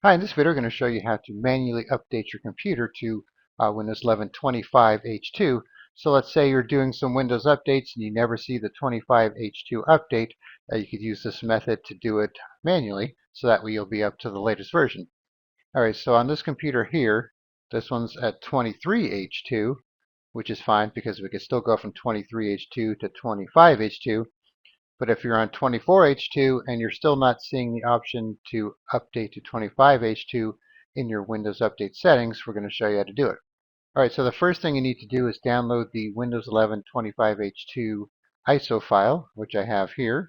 Hi, in this video we're going to show you how to manually update your computer to Windows 11 25H2. So let's say you're doing some Windows updates and you never see the 25H2 update. You could use this method to do it manually, so that way you'll be up to the latest version. Alright, so on this computer here, this one's at 23H2, which is fine because we could still go from 23H2 to 25H2. But if you're on 24H2 and you're still not seeing the option to update to 25H2 in your Windows Update settings, we're going to show you how to do it. Alright, so the first thing you need to do is download the Windows 11 25H2 ISO file, which I have here.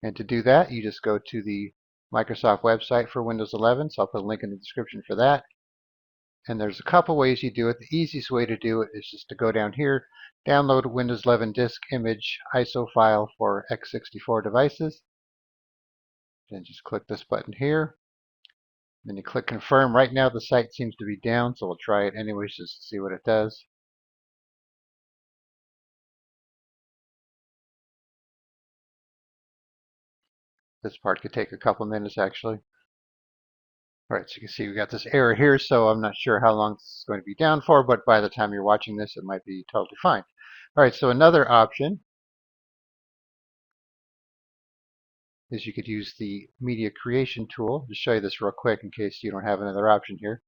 And to do that, you just go to the Microsoft website for Windows 11, so I'll put a link in the description for that. And there's a couple ways you do it. The easiest way to do it is just to go down here, download Windows 11 disk image ISO file for x64 devices. Then just click this button here. Then you click confirm. Right now the site seems to be down, so we'll try it anyways just to see what it does. This part could take a couple minutes actually. Alright, so you can see we got this error here, so I'm not sure how long this is going to be down for, but by the time you're watching this it might be totally fine. Alright, so another option is you could use the media creation tool. Just show you this real quick in case you don't have another option here.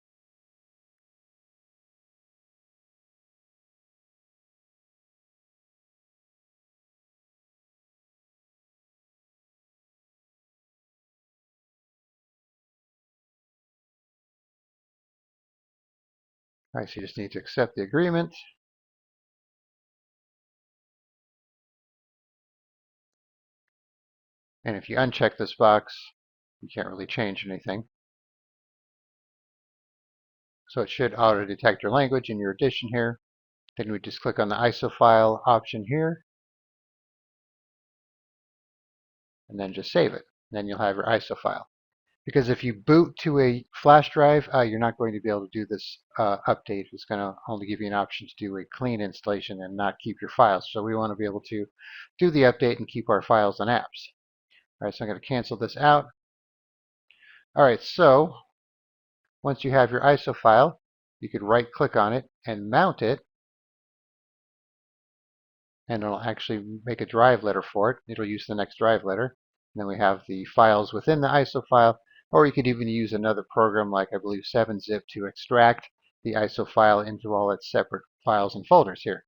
Alright, so you just need to accept the agreement. And if you uncheck this box, you can't really change anything. So it should auto-detect your language in your edition here. Then we just click on the ISO file option here, and then just save it. Then you'll have your ISO file. Because if you boot to a flash drive, you're not going to be able to do this update. It's going to only give you an option to do a clean installation and not keep your files. So we want to be able to do the update and keep our files and apps. All right, so I'm going to cancel this out. All right, so once you have your ISO file, you could right click on it and mount it, and it'll actually make a drive letter for it. It'll use the next drive letter. And then we have the files within the ISO file, or you could even use another program like I believe 7-zip to extract the ISO file into all its separate files and folders here.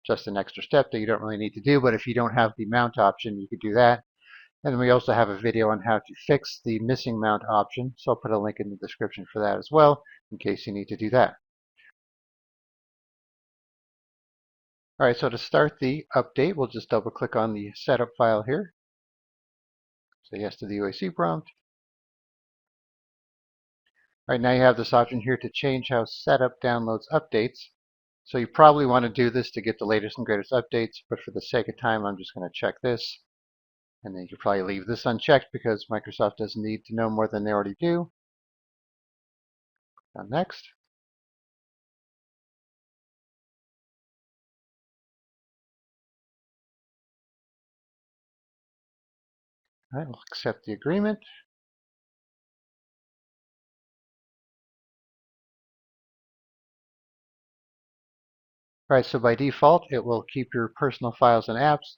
Just an extra step that you don't really need to do, but if you don't have the mount option, you could do that. And we also have a video on how to fix the missing mount option, so I'll put a link in the description for that as well, in case you need to do that. Alright, so to start the update, we'll just double click on the setup file here. Say yes to the UAC prompt. Alright, now you have this option here to change how setup downloads updates. So you probably want to do this to get the latest and greatest updates, but for the sake of time, I'm just going to check this. And then you could probably leave this unchecked because Microsoft doesn't need to know more than they already do. Now next. All right, we'll accept the agreement. All right, so by default, it will keep your personal files and apps.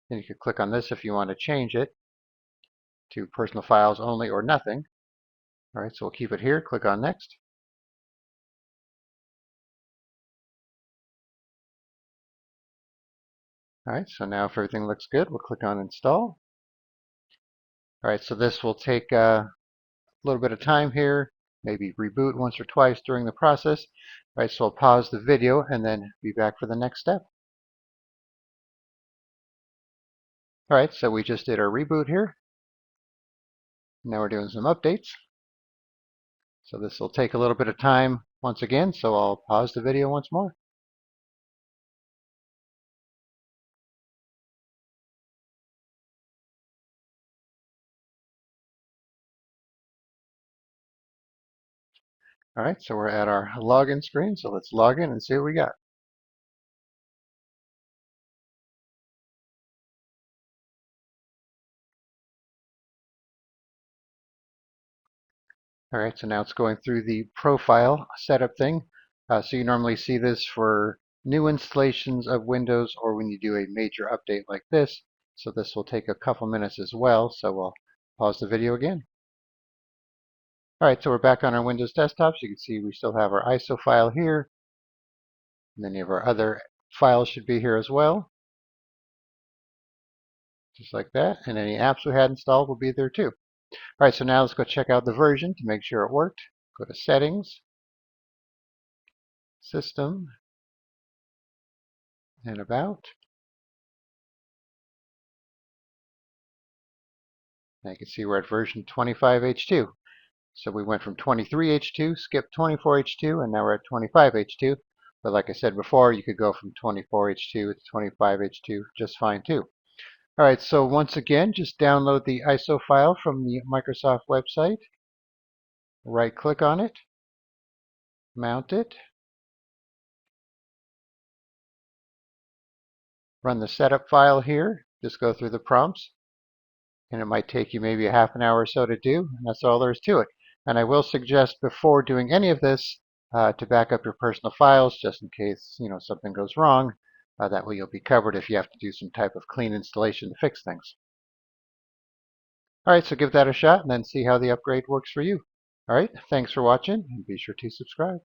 Then you could click on this if you want to change it to personal files only or nothing. All right, so we'll keep it here. Click on next. All right, so now if everything looks good, we'll click on install. All right, so this will take a little bit of time here, maybe reboot once or twice during the process. All right, so I'll pause the video and then be back for the next step. All right, so we just did our reboot here. Now we're doing some updates. So this will take a little bit of time once again, so I'll pause the video once more. All right, so we're at our login screen, so let's log in and see what we got. All right, so now it's going through the profile setup thing. So you normally see this for new installations of Windows or when you do a major update like this. So this will take a couple minutes as well. So we'll pause the video again. All right, so we're back on our Windows desktops. You can see we still have our ISO file here. And any of our other files should be here as well. Just like that. And any apps we had installed will be there too. All right, so now let's go check out the version to make sure it worked. Go to Settings, System, and About. Now you can see we're at version 25H2. So we went from 23H2, skipped 24H2, and now we're at 25H2. But like I said before, you could go from 24H2 to 25H2 just fine too. All right, so once again, just download the ISO file from the Microsoft website. Right-click on it, mount it, run the setup file here. Just go through the prompts, and it might take you maybe a half an hour or so to do, and that's all there is to it. And I will suggest before doing any of this to back up your personal files just in case something goes wrong. That way you'll be covered if you have to do some type of clean installation to fix things. All right, so give that a shot and then see how the upgrade works for you. All right, thanks for watching and be sure to subscribe.